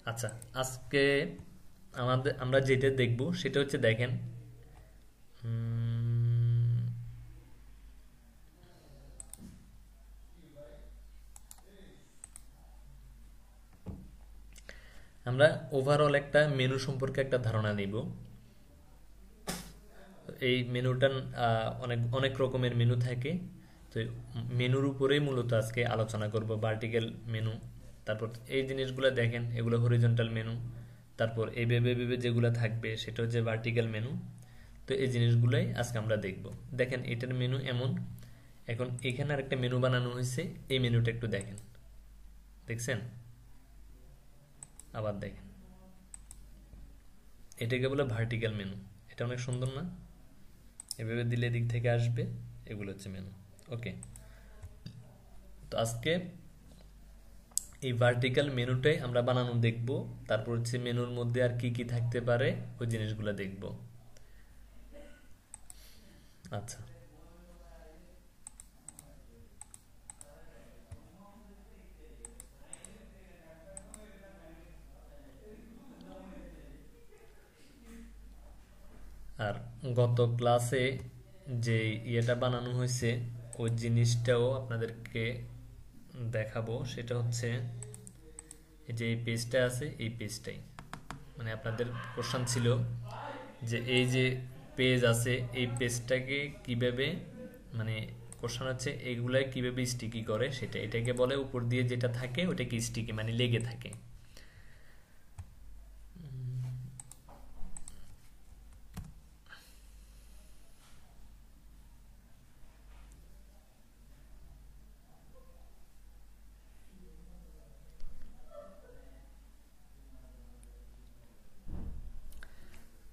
আচ্ছা, আজকে আমরা যেটা দেখব সেটা হচ্ছে দেখেন, উম, আমরা ওভারঅল একটা মেনু সম্পর্কে একটা ধারণা নিব। এই মেনুটা অনেক অনেক রকমের মেনু থাকে। তো মেনুর উপরেই মূলত আজকে আলোচনা করব। ভার্টিক্যাল মেনু, তারপর এই জিনিসগুলো দেখেন, এগুলো হরিজন্টাল মেনু। তারপর এই ভেবে ভেবে যেগুলো থাকবে সেটা হচ্ছে ভার্টিক্যাল মেনু। তো এই জিনিসগুলোই আজকে আমরা দেখব। দেখেন এটার মেনু এমন। এখন এখানে আরেকটা মেনু বানানো হয়েছে, এই মেনুটা একটু দেখেন, দেখছেন? আবার দেখেন, এটাকে বলে ভার্টিক্যাল মেনু। এটা অনেক সুন্দর না? এভাবে দিলে দিক থেকে আসবে, এগুলো হচ্ছে মেনু। ওকে, তো আজকে এই ভার্টিক্যাল মেনুটাই আমরা বানানো দেখব। তারপর হচ্ছে মেনুর মধ্যে আর কি কি থাকতে পারে ওই জিনিসগুলো দেখব। আচ্ছা, আর গত ক্লাসে যে ইয়েটা বানানো হয়েছে ওই জিনিসটাও আপনাদেরকে দেখাবো। সেটা হচ্ছে এই যে এই পেজটা আছে, এই পেজটাই মানে আপনাদের কোশ্চেন ছিল যে এই যে পেজ আছে এই পেজটাকে কিভাবে, মানে কোশ্চেন হচ্ছে এইগুলাই কিভাবে স্টিকি করে, সেটা এটাকে বলে উপর দিয়ে যেটা থাকে ওটাকে স্টিকি মানে লেগে থাকে।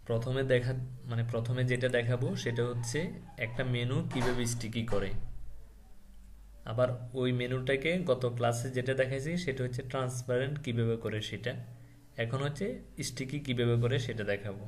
প্রথমে দেখা, মানে প্রথমে যেটা দেখাবো সেটা হচ্ছে একটা মেনু কিভাবে স্টিকি করে। আবার ওই মেনুটাকে গত ক্লাসে যেটা দেখাইছি সেটা হচ্ছে ট্রান্সপারেন্ট কিভাবে করে সেটা। এখন হচ্ছে স্টিকি কিভাবে করে সেটা দেখাবো।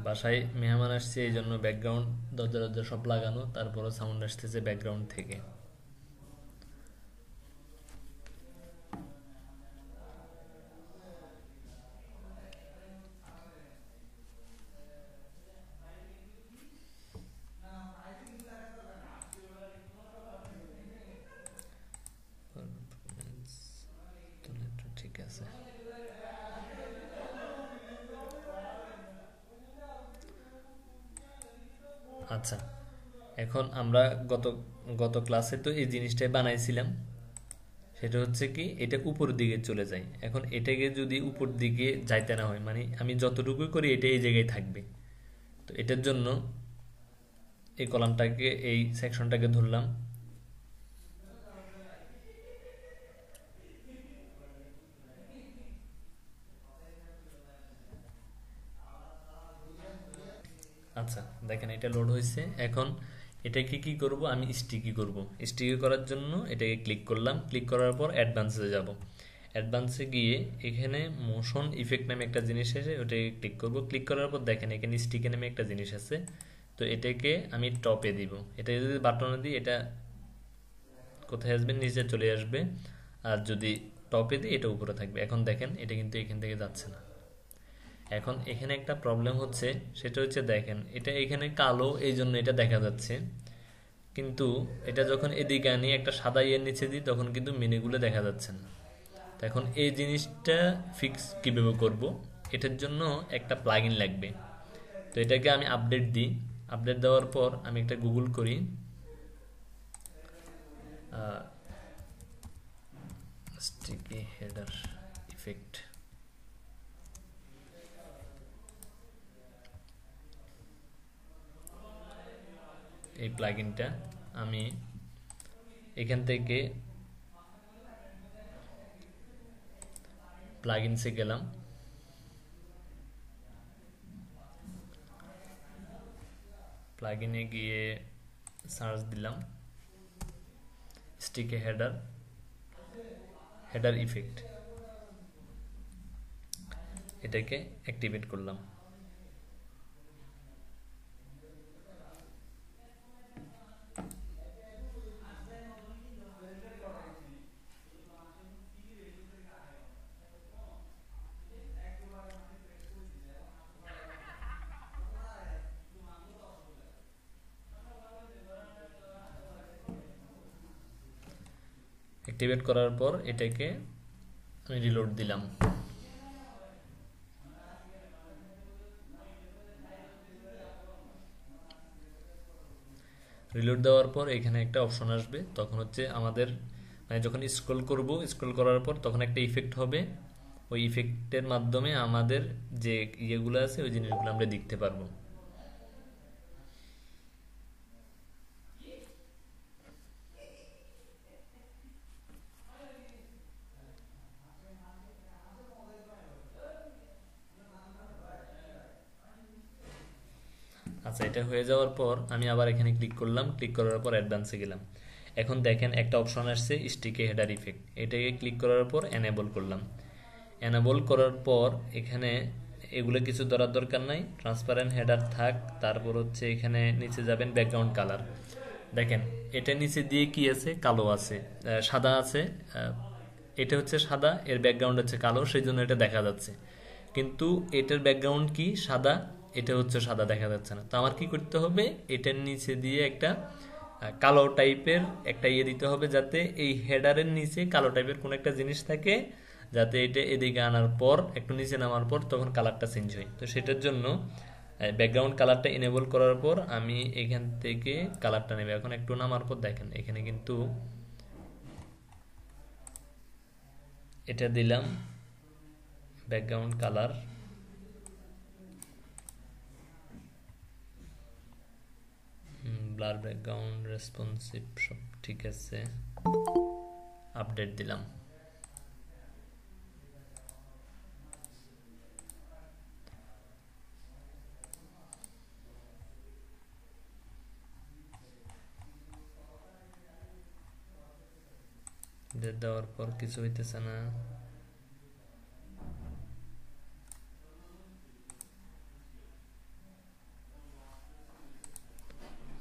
বাসায় মেহমান আসছে এই জন্য ব্যাকগ্রাউন্ড দরজা দরজা সব লাগানো, তারপরও সাউন্ড আসতেছে ব্যাকগ্রাউন্ড থেকে। ঠিক আছে, আচ্ছা। এখন আমরা গত গত ক্লাসে তো এই জিনিসটাই বানাইছিলাম। সেটা হচ্ছে কি এটা উপর দিকে চলে যায়। এখন এটাকে যদি উপর দিকে যাইতে না হয়, মানে আমি যতটুকু করি এটা এই জায়গায় থাকবে। তো এটার জন্য এই কলামটাকে, এই সেকশনটাকে ধরলাম। আচ্ছা, দেখেন এটা লোড হয়েছে। এখন এটাকে কি করব, আমি স্টিকি করব। স্টিকি করার জন্য এটাকে ক্লিক করলাম, ক্লিক করার পর অ্যাডভান্সে যাব। অ্যাডভান্সে গিয়ে এখানে মোশন ইফেক্ট নামে একটা জিনিস আছে, ওটাকে ক্লিক করব। ক্লিক করার পর দেখেন এখানে স্টিকি নামে একটা জিনিস আছে। তো এটাকে আমি টপে দিব। এটা যদি বাটনে দিই এটা কোথায় আসবে, নিচে চলে আসবে। আর যদি টপে দিই এটা উপরে থাকবে। এখন দেখেন এটা কিন্তু এখান থেকে যাচ্ছে না। এখন এখানে একটা প্রবলেম হচ্ছে, সেটা হচ্ছে দেখেন এটা এখানে কালো এই জন্য এটা দেখা যাচ্ছে, কিন্তু এটা যখন এদিকে আনি একটা সাদা ইয়ের নিচে দিই তখন কিন্তু মেনুগুলো দেখা যাচ্ছে না। তো এখন এই জিনিসটা ফিক্স কিভাবে করব, এটার জন্য একটা প্লাগইন লাগবে। তো এটাকে আমি আপডেট দিই। আপডেট দেওয়ার পর আমি একটা গুগল করি, স্টিকি হেডার ইফেক্ট। এই প্লাগইনটা আমি এখান থেকে প্লাগইনসে গেলাম, প্লাগইনে গিয়ে সার্চ দিলাম স্টিকে হেডার ইফেক্ট, এটাকে অ্যাক্টিভেট করলাম। অ্যাক্টিভেট করার পর এটাকে আমি রিলোড দিলাম। রিলোড দেওয়ার পর এখানে একটা অপশন আসবে, তখন হচ্ছে আমাদের মানে যখন স্ক্রল করব, স্ক্রল করার পর তখন একটা ইফেক্ট হবে, ওই ইফেক্টের মাধ্যমে আমাদের যে ইয়েগুলো আছে ওই জিনিসগুলো আমরা দেখতে পারবো। আচ্ছা, এটা হয়ে যাওয়ার পর আমি আবার এখানে ক্লিক করলাম, ক্লিক করার পর অ্যাডভান্সে গেলাম। এখন দেখেন একটা অপশন আসছে স্টিকে হেডার ইফেক্ট, এটাকে ক্লিক করার পর এনেবল করলাম। এনেবল করার পর এখানে এগুলো কিছু ধরার দরকার নাই, ট্রান্সপারেন্ট হেডার থাক। তারপর হচ্ছে এখানে নিচে যাবেন ব্যাকগ্রাউন্ড কালার, দেখেন এটা নিচে দিয়ে কি আছে, কালো আছে, সাদা আছে, এটা হচ্ছে সাদা, এর ব্যাকগ্রাউন্ড হচ্ছে কালো, সেই জন্য এটা দেখা যাচ্ছে। কিন্তু এটার ব্যাকগ্রাউন্ড কি সাদা, এটা হচ্ছে সাদা, দেখা যাচ্ছে না। তো আমার কি করতে হবে, এটার নিচে দিয়ে একটা কালো টাইপের একটা ইয়ে দিতে হবে, যাতে এই হেডারের নিচে কালো টাইপের কোনো একটা জিনিস থাকে, যাতে এটা এদিকে আনার পর একটু নিচে নামার পর তখন কালারটা চেঞ্জ হয়। তো সেটার জন্য ব্যাকগ্রাউন্ড কালারটা এনেবল করার পর আমি এখান থেকে কালারটা নেব। এখন একটু নামার পর দেখেন এখানে কিন্তু এটা দিলাম background colour, blur, background, responsive সব ঠিক আছে, আপডেট দিলাম। দেওয়ার পর কিছু হইতেছে না,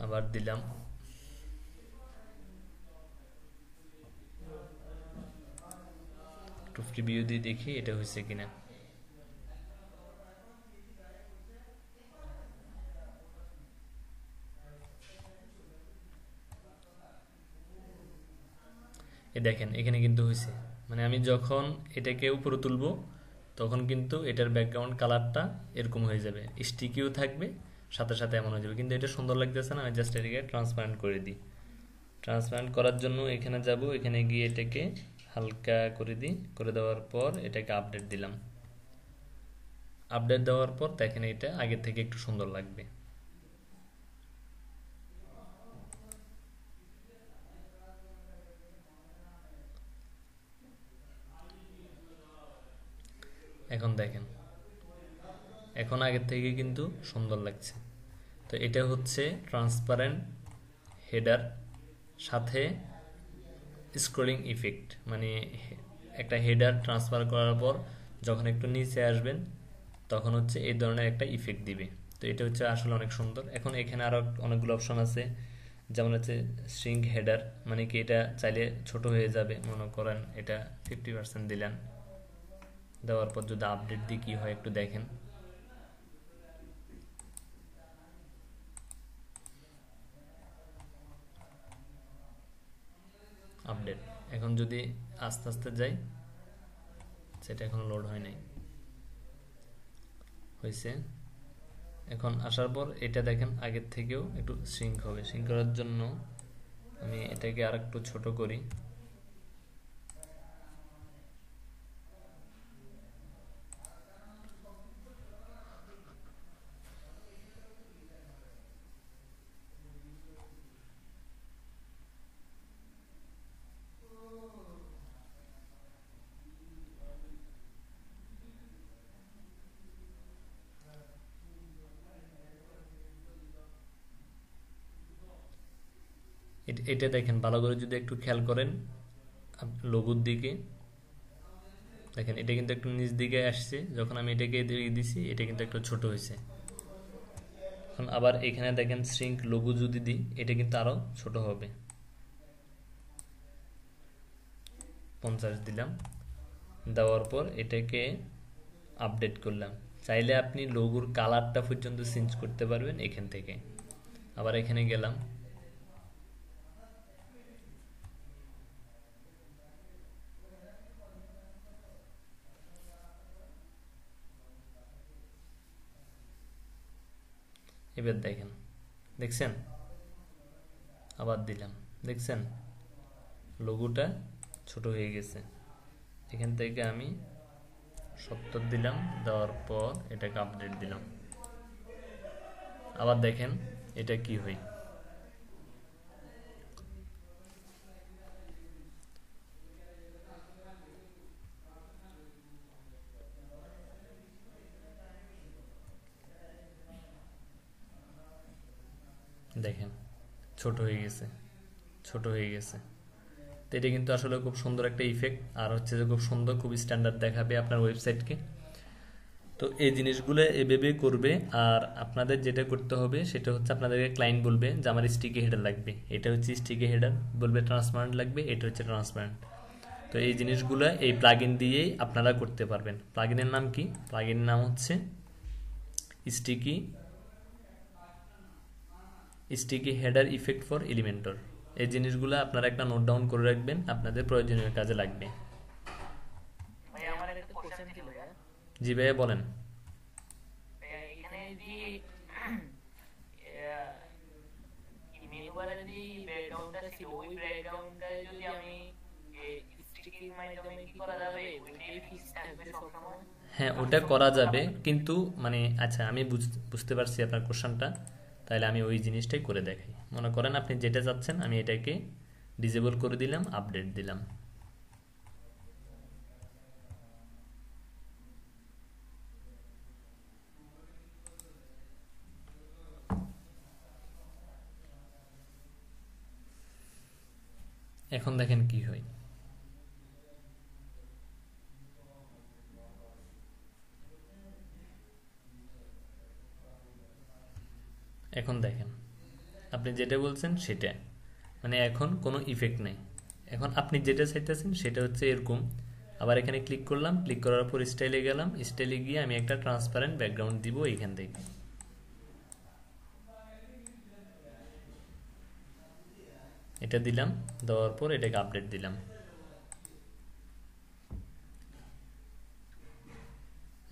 আবার দিলাম। একটু প্রিভিউ দিয়ে দেখি এটা হয়েছে কিনা। দেখেন এখানে কিন্তু হয়েছে, মানে আমি যখন এটাকে উপরে তুলবো তখন কিন্তু এটার ব্যাকগ্রাউন্ড কালারটা এরকম হয়ে যাবে, স্টিকিও থাকবে, সাথে সাথে এমন হয়ে যাবে। কিন্তু এটা সুন্দর লাগতেছে না, আমি জাস্ট এটাকে ট্রান্সপারেন্ট করে দিই। ট্রান্সপারেন্ট করার জন্য এখানে যাব, এখানে গিয়ে এটাকে হালকা করে দিই, করে দেওয়ার পর এটাকে আপডেট দিলাম। আপডেট দেওয়ার পর দেখেন এটা আগের থেকে একটু সুন্দর লাগবে। এখন দেখেন এখন আগের থেকে কিন্তু সুন্দর লাগছে। তো এটা হচ্ছে ট্রান্সপারেন্ট হেডার সাথে স্ক্রলিং ইফেক্ট, মানে একটা হেডার ট্রান্সফার করার পর যখন একটু নিচে আসবেন তখন হচ্ছে এই ধরনের একটা ইফেক্ট দিবে। তো এটা হচ্ছে আসলে অনেক সুন্দর। এখন এখানে আরো অনেকগুলো অপশন আছে, যেমন হচ্ছে শ্রিঙ্ক হেডার, মানে কি এটা চাইলে ছোট হয়ে যাবে, মনে করেন এটা 50% দিলেন, দেওয়ার পর যদি আপডেট দিই কি হয় একটু দেখেন। আপডেট এখন যদি আস্তে আস্তে যাই, সেটা এখন লোড হয় নাই, হয়েছে। এখন আসার পর এটা দেখেন আগের থেকেও একটু শ্রিঙ্ক হবে। শ্রিঙ্ক করার জন্য আমি এটাকে আর একটু ছোট করি, এটা দেখেন ভালো করে যদি একটু খেয়াল করেন লোগোর দিকে দেখেন, এটা কিন্তু একটু নিচ দিকে আসছে, যখন আমি এটাকে দিয়ে দিছি এটা কিন্তু একটু ছোট হয়েছে। এখন আবার এখানে দেখেন শ্রিঙ্ক লোগো যদি দিই এটা কিন্তু আরো ছোট হবে। 50 দিলাম, দেওয়ার পর এটাকে আপডেট করলাম। চাইলে আপনি লোগোর কালারটা পর্যন্ত চেঞ্জ করতে পারবেন এখান থেকে। আবার এখানে গেলাম, এবার দেখেন, দেখছেন, আবার দিলাম, দেখছেন লোগোটা ছোট হয়ে গেছে। এখান থেকে আমি 70 দিলাম, দেওয়ার পর এটাকে আপডেট দিলাম। আবার দেখেন এটা কি হয়। দেখেন ছোট হয়ে গেছে, ছোট হয়ে গেছে। তো এটা কিন্তু আসলে খুব সুন্দর একটা ইফেক্ট, আর হচ্ছে যে খুব সুন্দর, খুব স্ট্যান্ডার্ড দেখাবে আপনার ওয়েবসাইটকে। তো এই জিনিসগুলো এভাবে করবে। আর আপনাদের যেটা করতে হবে সেটা হচ্ছে আপনাদেরকে ক্লায়েন্ট বলবে যে আমার স্টিকি হেডার লাগবে, এটা হচ্ছে স্টিকি হেডার, বলবে ট্রান্সপারেন্ট লাগবে, এটা হচ্ছে ট্রান্সপারেন্ট। তো এই জিনিসগুলো এই প্লাগইন দিয়েই আপনারা করতে পারবেন। প্লাগইনের নাম কি? প্লাগইনের নাম হচ্ছে sticky sticky header effect for Elementor. এই জিনিসগুলো আপনারা একটা নোট ডাউন করে রাখবেন, আপনাদের প্রয়োজনীয় কাজে লাগবে। জি ভাইয়া বলেন। হ্যাঁ ওটা করা যাবে, কিন্তু মানে আচ্ছা আমি বুঝতে পারছি আপনার কোশ্চেনটা, তাহলে আমি ওই জিনিসটাই করে দেখাই। মনে করেন আপনি যেটা চাচ্ছেন, আমি এটাকে ডিসেবল করে দিলাম, আপডেট দিলাম। এখন দেখেন কি হয়। এখন দেখেন আপনি যেটা বলছেন সেটা, মানে এখন কোনো ইফেক্ট নেই। এখন আপনি যেটা চাইতেছেন সেটা হচ্ছে এরকম। আবার এখানে ক্লিক করলাম, ক্লিক করার পর স্টাইলে গেলাম, স্টাইলে গিয়ে আমি একটা ট্রান্সপারেন্ট ব্যাকগ্রাউন্ড দিব এখান থেকে। এটা দিলাম, দেওয়ার পর এটাকে আপডেট দিলাম।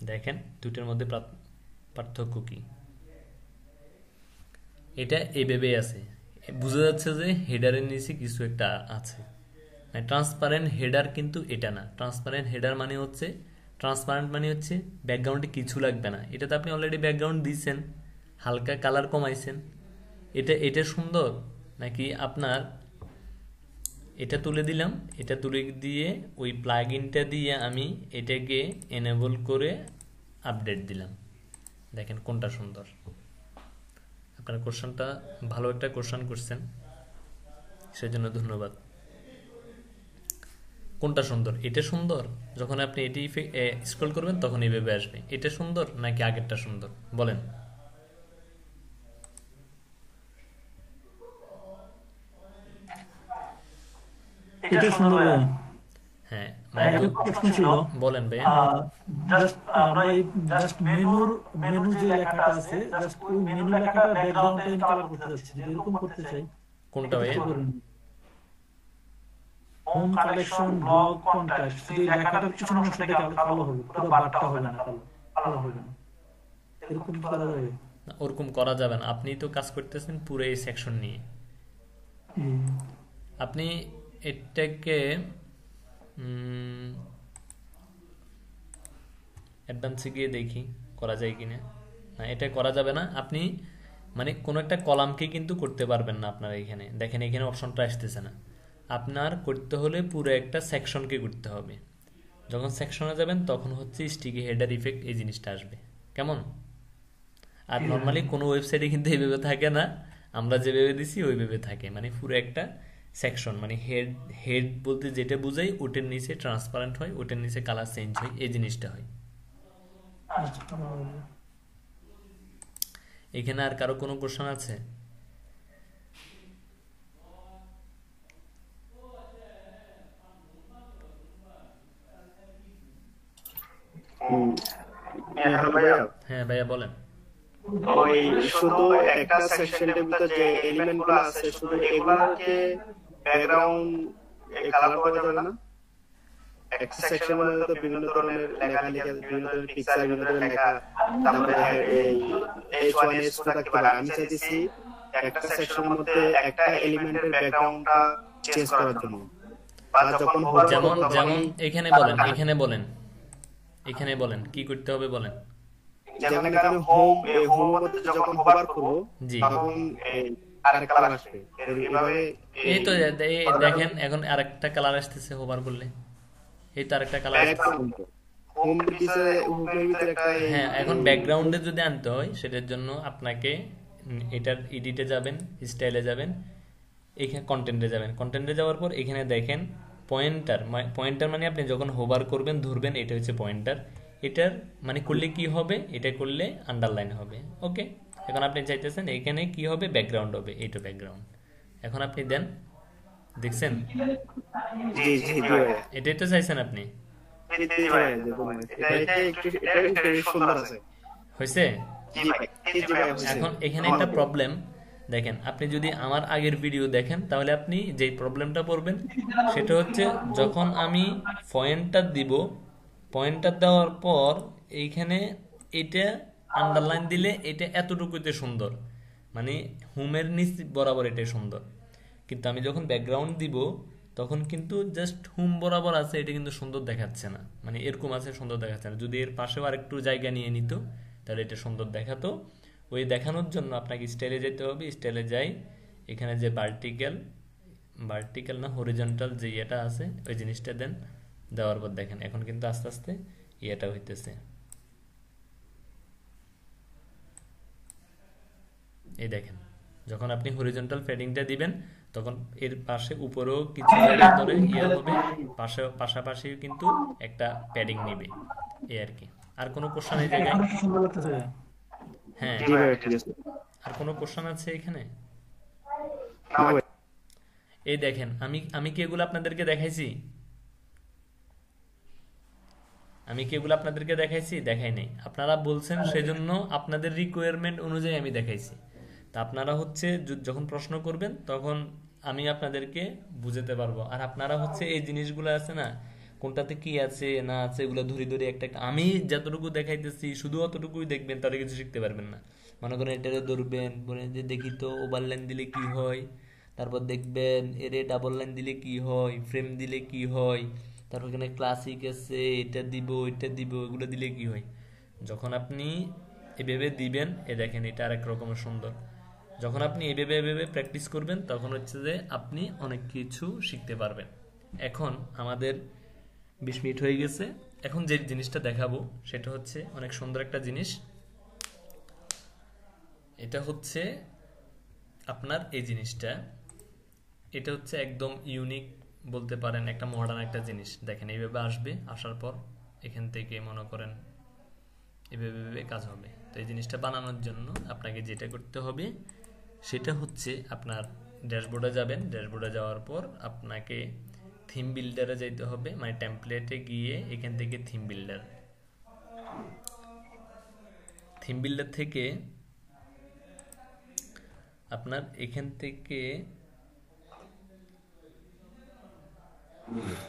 দেখেন দুটোর মধ্যে পার্থক্য কি। এটা এইভাবেই আছে, বোঝা যাচ্ছে যে হেডারের নিচে কিছু একটা আছে। ট্রান্সপারেন্ট হেডার কিন্তু এটা না। ট্রান্সপারেন্ট হেডার মানে হচ্ছে, ট্রান্সপারেন্ট মানে হচ্ছে ব্যাকগ্রাউন্ডে কিছু লাগবে না। এটাতে আপনি অলরেডি ব্যাকগ্রাউন্ড দিয়েছেন, হালকা কালার কমাইছেন। এটা সুন্দর নাকি আপনার এটা তুলে দিলাম, এটা তুলে দিয়ে ওই প্লাগইনটা দিয়ে আমি এটাকে এনেবল করে আপডেট দিলাম। দেখেন কোনটা সুন্দর। আপনার কোশ্চেনটা ভালো একটা কোশ্চেন করছেন, সেজন্য ধন্যবাদ। কোনটা সুন্দর? এটা সুন্দর, যখন আপনি এটি স্ক্রল করবেন তখন এইভাবে আসবে। এটা সুন্দর নাকি আগেরটা সুন্দর বলেন? এটা সুন্দর ভাইয়া। হ্যাঁ একটা প্রশ্ন ছিল, বলেন ভাই। জাস্ট আমরা এই জাস্ট মেনু যে লেখাটা আছে, জাস্ট ওই মেনু লেখাটা ব্যাকগ্রাউন্ডটা আমি কালার করতে যাচ্ছি, যদি এরকম করতে চাই কোনটা ভাই? সেক্ষেত্রে করেন হোম কালেকশন ব্লগ কন্টাক্ট, যদি এই লেখাটার পিছনের অংশটা কালো হবে, পুরো বারটা হবে না, কালো কালো হবে না, এরকম কি করা যাবে? ওরকম করা যাবে না, আপনি তো কাজ করতেছেন পুরো এই সেকশন নিয়ে। আপনি এটাকে অ্যাডভান্সে গিয়ে দেখি করা যায় কিনা। না এটা করা যাবে না। আপনি মানে কোনো একটা কলামকে কিন্তু করতে পারবেন না আপনার এখানে। দেখেন এখানে অপশনটা আসতেছে না। আপনার করতে হলে পুরো একটা সেকশনকে করতে হবে। যখন সেকশনে যাবেন তখন হচ্ছে স্টিকি হেডার ইফেক্ট এই জিনিসটা আসবে। কেমন? আর নর্মালি কোনো ওয়েবসাইটে কিন্তু এইভাবে থাকে না। আমরা যেভাবে দিছি ওইভাবে থাকে, মানে পুরো একটা সেকশন, মানে হেড হেড বলতে যেটা বোঝাই ওটার নিচে ট্রান্সপারেন্ট হয়, ওটার নিচে কালার চেঞ্জ হয়, এই জিনিসটা হয়। আচ্ছা এখানে আর কারো কোনো কোশ্চেন আছে? হুম, হ্যালো ভাইয়া, হ্যাঁ ভাইয়া বলেন। ওই শুধু একটা সেকশনের ভিতর যে এলিমেন্ট গুলো আছে শুধু এগুলাকে ব্যাকগ্রাউন্ড কালার করা যাবে না? একটা সেকশনের মধ্যে তো বিভিন্ন ধরনের লেখালেখি আছে, বিভিন্ন ধরনের পিকচার, বিভিন্ন ধরনের লেখা, তারপরে এই H1 H2 থাকতে পারে। আমি চাইতেছি একটা সেকশনের মধ্যে একটা এলিমেন্টের ব্যাকগ্রাউন্ডটা চেঞ্জ করার জন্য, বা যখন হোভার করব যেমন তখন যেমন আমি এখানে বলেন, এখানে বলেন, এখানে বলেন কি করতে হবে বলেন। যেমন এখানে হোম, এই হোমের মধ্যে যখন হোভার করব জি, তখন এই আরেক কালার আসবে, এইভাবে এই তো দেখেন এখন আরেকটা কালার আসতেছে হোভার করলে, এই তো আরেকটা কালার আসতেছে। হোম ভিতরে, হোমের ভিতরে একটা হ্যাঁ, এখন ব্যাকগ্রাউন্ডে যদি আনতে হয় সেটার জন্য আপনাকে এটার এডিটে যাবেন, স্টাইলে যাবেন, এখানে কন্টেন্টে যাবেন, কন্টেন্টে যাওয়ার পর এখানে দেখেন পয়েন্টার, পয়েন্টার মানে আপনি যখন হোভার করবেন ধরবেন, এটা হচ্ছে পয়েন্টার। এটার মানে করলে কি হবে, এটা করলে আন্ডারলাইন হবে। ওকে, এখন আপনি চাইতেছেন এখানে কি হবে, ব্যাকগ্রাউন্ড হবে, এইটা ব্যাকগ্রাউন্ড। এখন আপনি দেন, দেখছেন? জি জি জি ভাই, এটাই তো চাইছেন আপনি, জি জি ভাই, দেখুন এটা একটু সুন্দর আছে। হয়েছে? জি ভাই, জি জি ভাই, হয়েছে। এখন এখানে একটা প্রবলেম দেখেন, আপনি যদি আমার আগের ভিডিও দেখেন তাহলে আপনি যেই প্রবলেমটা পড়বেন সেটা হচ্ছে, যখন আমি পয়েন্টার দিব, পয়েন্টার দেওয়ার পর এইখানে এটা আন্ডারলাইন দিলে এটা এতটুকুতে সুন্দর, মানে হোমের নিচ বরাবর এটাই সুন্দর, কিন্তু আমি যখন ব্যাকগ্রাউন্ড দিব তখন কিন্তু জাস্ট হুম বরাবর আছে, এটা কিন্তু সুন্দর দেখাচ্ছে না, মানে এরকম আছে সুন্দর দেখাচ্ছে না। যদি এর পাশেও আরেকটু জায়গা নিয়ে নিত তাহলে এটা সুন্দর দেখাতো। ওই দেখানোর জন্য আপনাকে স্টাইলে যেতে হবে, স্টাইলে যাই, এখানে যে ভার্টিক্যাল, ভার্টিক্যাল না হরিজন্টাল যে ইয়েটা আছে ওই জিনিসটা দেন, দেওয়ার পর দেখেন এখন কিন্তু আস্তে আস্তে ইয়েটা হইতেছে। এই দেখেন, যখন আপনি হরিজন্টাল ফেডিংটা দিবেন তখন এর পাশে উপরেও কিছু জায়গা ধরে ইয়ে হবে, পাশাপাশি কিন্তু একটা প্যাডিং নেবে, এই আর কি। আর কোনো কোশ্চেন এই জায়গায়? এখন কি সুন্দর লাগতেছে? হ্যাঁ, জি ভাই, ঠিক আছে। আর কোনো কোশ্চেন আছে এখানে? না ভাই, এই দেখেন, আমি আমি কি এগুলো আপনাদেরকে দেখাইছি? আমি কি এগুলো আপনাদেরকে দেখাইছি? দেখাই নাই। আপনারা বলছেন সেজন্য আপনাদের রিকোয়ারমেন্ট অনুযায়ী আমি দেখাইছি। তা আপনারা হচ্ছে যখন প্রশ্ন করবেন তখন আমি আপনাদেরকে বুঝাতে পারবো। আর আপনারা হচ্ছে এই জিনিসগুলো আছে না, কোনটাতে কি আছে না আছে এগুলো ধরে ধরে একটা একটা আমি যতটুকু দেখাইতেছি শুধু অতটুকুই দেখবেন, তাহলে কিছু শিখতে পারবেন না। মনে করেন এটারে ধরবেন, বলেন যে দেখি তো ওভারলাইন দিলে কি হয়, তারপর দেখবেন এরে ডাবল লাইন দিলে কি হয়, ফ্রেম দিলে কি হয়, তারপর এখানে ক্লাসিক আছে, এটা দিব এটা দিব, এগুলো দিলে কি হয়। যখন আপনি এভাবে দিবেন, এ দেখেন এটা আরেক রকমের সুন্দর। যখন আপনি এভাবে এভাবে প্র্যাকটিস করবেন তখন হচ্ছে যে আপনি অনেক কিছু শিখতে পারবেন। এখন আমাদের 20 মিনিট হয়ে গেছে। এখন যে জিনিসটা দেখাবো সেটা হচ্ছে অনেক সুন্দর একটা জিনিস। এটা হচ্ছে আপনার এই জিনিসটা, এটা হচ্ছে একদম ইউনিক বলতে পারেন, একটা মডার্ন একটা জিনিস। দেখেন এইভাবে আসবে, আসার পর এখান থেকে মনে করেন এভাবে কাজ হবে। তো এই জিনিসটা বানানোর জন্য আপনাকে যেটা করতে হবে সেটা হচ্ছে আপনার ড্যাশবোর্ডে যাবেন, ড্যাশবোর্ডে যাওয়ার পর আপনাকে থিম বিল্ডারে যেতে হবে, মানে টেমপ্লেটে গিয়ে এখান থেকে থিম বিল্ডার, থিম বিল্ডার থেকে আপনার এখান থেকে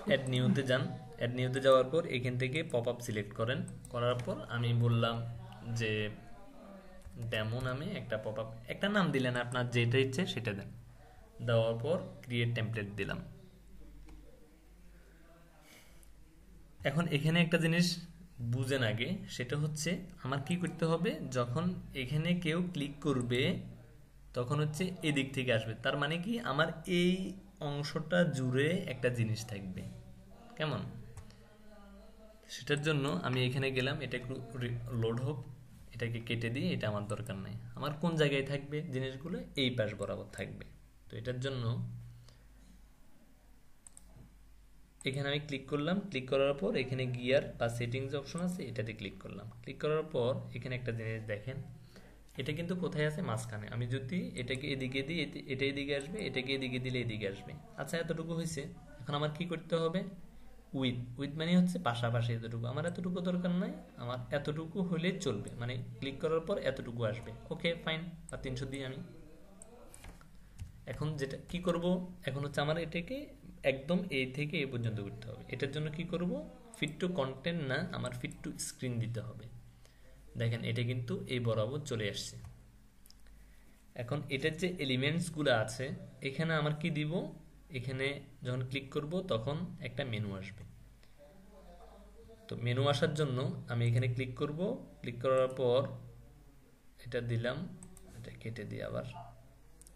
অ্যাড নিউতে যান। অ্যাড নিউতে যাওয়ার পর এখান থেকে পপ আপ সিলেক্ট করেন, করার পর আমি বললাম যে ডেমো নামে একটা পপ আপ, একটা নাম দিলেন আপনার যেটা ইচ্ছে সেটা দেন, দেওয়ার পর ক্রিয়েট টেমপ্লেট দিলাম। এখন এখানে একটা জিনিস বুঝেন আগে, সেটা হচ্ছে আমার কি করতে হবে, যখন এখানে কেউ ক্লিক করবে তখন হচ্ছে এদিক থেকে আসবে, তার মানে কি আমার এই অংশটা জুড়ে একটা জিনিস থাকবে। কেমন? সেটার জন্য আমি এখানে গেলাম, এটা একটু লোড হোক, এটাকে কেটে দিই, এটা আমার দরকার নেই। আমার কোন জায়গায় থাকবে জিনিসগুলো, এই পাশ বরাবর থাকবে। তো এটার জন্য এখানে আমি ক্লিক করলাম, ক্লিক করার পর এখানে গিয়ার বা সেটিংস অপশন আছে, এটাতে ক্লিক করলাম। ক্লিক করার পর এখানে একটা জিনিস দেখেন, এটা কিন্তু কোথায় আছে, মাঝখানে। আমি যদি এটাকে এদিকে দিই, এটা এদিকে আসবে, এটাকে এদিকে দিলে এদিকে আসবে। আচ্ছা, এতটুকু হয়েছে। এখন আমার কি করতে হবে, উইথ উইথ মানে হচ্ছে পাশাপাশি এতটুকু। আমার এতটুকু দরকার নাই, আমার এতটুকু হলেই চলবে, মানে ক্লিক করার পর এতটুকু আসবে। ওকে ফাইন, আর 300 দিই আমি। এখন যেটা কি করব, এখন হচ্ছে আমার এটাকে একদম এ থেকে এ পর্যন্ত করতে হবে। এটার জন্য কি করব, ফিট টু কন্টেন্ট না, আমার ফিট টু স্ক্রিন দিতে হবে। দেখেন এটা কিন্তু এই বরাবর চলে আসছে। এখন এটার যে এলিমেন্টসগুলো আছে, এখানে আমার কি দিব, এখানে যখন ক্লিক করব তখন একটা মেনু আসবে। তো মেনু আসার জন্য আমি এখানে ক্লিক করব, ক্লিক করার পর এটা দিলাম, এটা কেটে দিই আবার।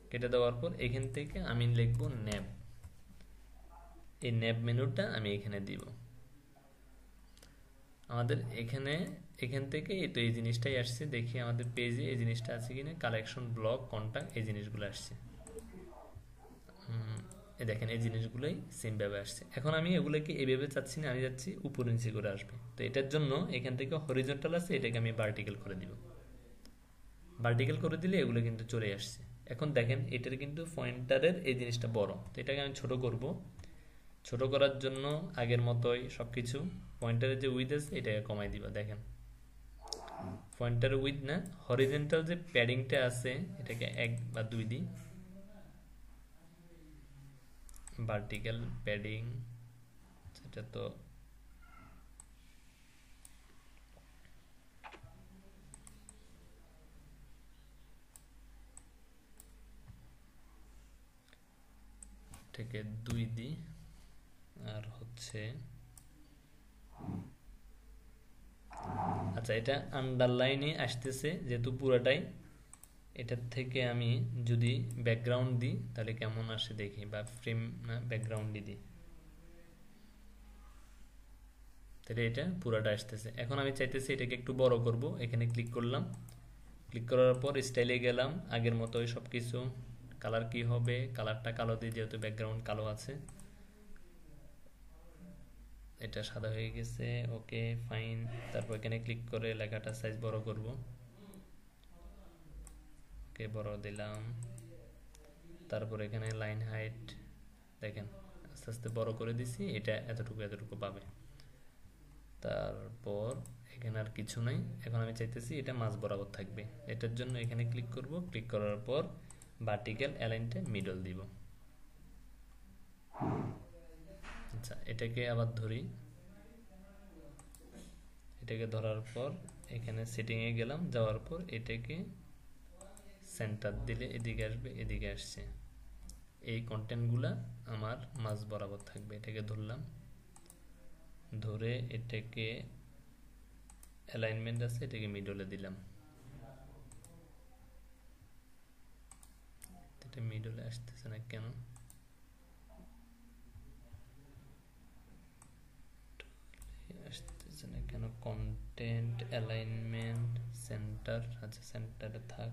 কেটে দেওয়ার পর এখান থেকে আমি লিখব ন্যাব। এই ন্যাব মেনুটা আমি এখানে দিব। আমাদের এখান থেকে তো এই জিনিসটাই আসছে। দেখি আমাদের পেজে এই জিনিসটা আছে কিনা, কালেকশন, ব্লগ, কন্টাক্ট, এই জিনিসগুলো আসছে। দেখেন এই জিনিসগুলোই সেম ভাবে আসছে। এখন আমি এগুলোকে এইভাবে চাচ্ছি না, আমি যাচ্ছি উপর নিচে করে আসবে। তো এটার জন্য এখান থেকে হরিজন্টাল আছে, এটাকে আমি ভার্টিক্যাল করে দিব। ভার্টিক্যাল করে দিলে এগুলো কিন্তু চলে আসছে। এখন দেখেন এটার কিন্তু পয়েন্টারের এই জিনিসটা বড়, তো এটাকে আমি ছোট করব। ছোট করার জন্য আগের মতোই সবকিছু, পয়েন্টারের যে উইথ আছে এটাকে কমাই দিবা। দেখেন পয়েন্টার উইথ না, হরিজন্টাল যে প্যাডিংটা আছে এটাকে 1 বা 2 দিই। ভার্টিক্যাল প্যাডিং সেটা তো থেকে 2 দিই। আর হচ্ছে আচ্ছা, এটা আন্ডারলাইনে আসতেছে যেহেতু পুরাটাই, এটার থেকে আমি যদি ব্যাকগ্রাউন্ড দিই তাহলে কেমন আসে দেখি, বা ফ্রেম না ব্যাকগ্রাউন্ডই দিই, তাহলে এটা পুরাটা আসতেছে। এখন আমি চাইতেছি এটাকে একটু বড় করব, এখানে ক্লিক করলাম। ক্লিক করার পর স্টাইলে গেলাম, আগের মতোই সব কিছু। কালার কি হবে, কালারটা কালো দিয়ে, যেহেতু ব্যাকগ্রাউন্ড কালো আছে। এটা সাদা হয়ে গেছে, ওকে ফাইন। তারপর এখানে ক্লিক করে লেখাটা সাইজ বড় করব, ওকে বড় দিলাম। তারপর এখানে লাইন হাইট দেখেন আস্তে আস্তে বড় করে দিছি, এটা এতটুকু এতটুকু পাবে। তারপর এখানে আর কিছু নাই। এখন আমি চাইতেছি এটা মাঝ বরাবর থাকবে। এটার জন্য এখানে ক্লিক করব, ক্লিক করার পর ভার্টিক্যাল অ্যালাইনটা মিডল দিব। আচ্ছা, এটাকে আবার ধরি। এটাকে ধরার পর এখানে সেটিংয়ে গেলাম, যাওয়ার পর এটাকে সেন্টার দিলে এদিকে আসবে, এদিকে আসছে। এই কন্টেন্টগুলা আমার মাঝ বরাবর থাকবে। এটাকে ধরলাম, ধরে এটাকে অ্যালাইনমেন্ট আছে, এটাকে মিডলে দিলাম। এটা মিডলে আসতেছে না কেন, আসতেছে না কেন, কন্টেন্ট অ্যালাইনমেন্ট সেন্টার। আচ্ছা সেন্টারে থাক,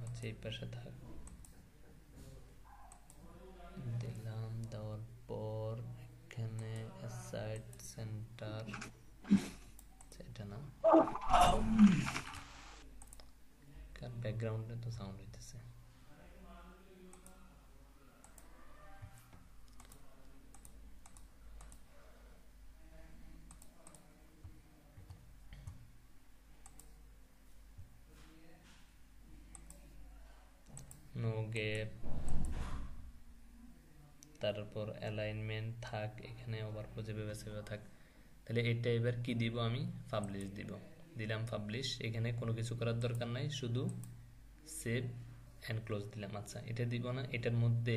আচ্ছা এই পাশে থাক, দিলাম। দেওয়ার পর এখানে অ্যাসাইড সেন্টার, এটা না, কার ব্যাকগ্রাউন্ডে তো সাউন্ড হইতেছে। নো গ্যাপ, তারপর অ্যালাইনমেন্ট থাক, এখানে ওভারফ্লো যেভাবে সেভাবে থাক। তাহলে এটা এবার কি দিব, আমি পাবলিশ দিব। দিলাম পাবলিশ। এখানে কোনো কিছু করার দরকার নাই, শুধু সেভ অ্যান্ড ক্লোজ দিলাম। আচ্ছা, এটা দিব না, এটার মধ্যে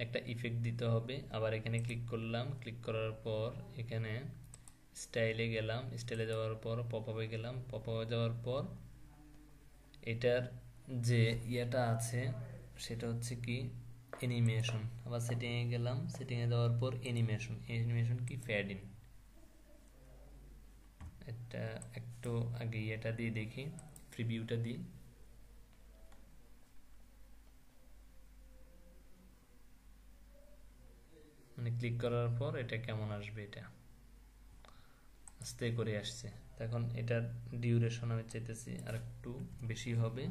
একটা ইফেক্ট দিতে হবে। আবার এখানে ক্লিক করলাম, ক্লিক করার পর এখানে স্টাইলে গেলাম, স্টাইলে যাওয়ার পর পপ আপে গেলাম, পপ আপে যাওয়ার পর এটার যে ইয়েটা আছে সেটা হচ্ছে কি অ্যানিমেশন। আবার সেটিংয়ে গেলাম, সেটিংয়ে যাওয়ার পর অ্যানিমেশন। অ্যানিমেশন কি ফ্যাড ইন, এটা একটু আগে এটা দিয়ে দেখি, প্রিভিউটা দিই। মানে ক্লিক করার পর এটা কেমন আসবে, এটা আস্তে করে আসছে। এখন এটার ডিউরেশন আমি চাইতেছি আর একটু বেশি হবে,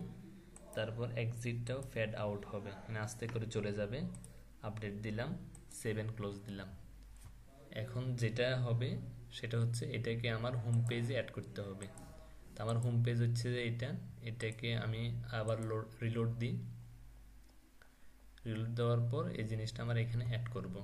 তারপর এক্সিটটাও ফেড আউট হবে, মানে আস্তে করে চলে যাবে। আপডেট দিলাম, সেভ এন্ড ক্লোজ দিলাম। এখন যেটা হবে সেটা হচ্ছে এটাকে আমার হোম পেজে অ্যাড করতে হবে। তো আমার হোম পেজ হচ্ছে যে এটাকে আমি আবার রিলোড দিই। রিলোড দেওয়ার পর এই জিনিসটা আমার এখানে অ্যাড করব।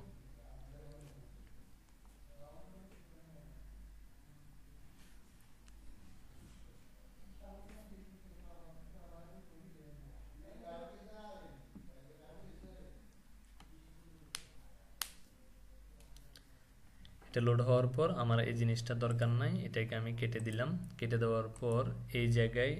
এটা লোড হওয়ার পর আমার এই জিনিসটা দরকার নাই, এটাকে আমি কেটে দিলাম। কেটে দেওয়ার পর এই জায়গায়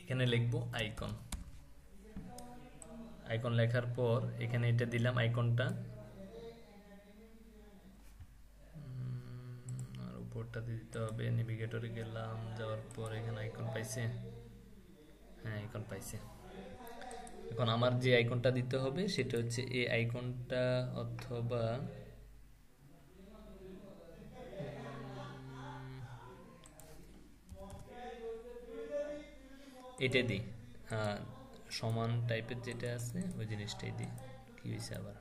এখানে লিখবো আইকন। আইকন লেখার পর এখানে এটা দিলাম আইকনটা, আর উপরটা দিতে হবে। নেভিগেটরে গেলাম, যাওয়ার পর এখানে আইকন পাইছে, হ্যাঁ আইকন পাইছে। এখন আমার যে আইকনটা দিতে হবে সেটা হচ্ছে এই আইকনটা, অথবা এটা দিই, সমান টাইপের যেটা আছে ওই জিনিসটাই দিই। কি হয়েছে আবার,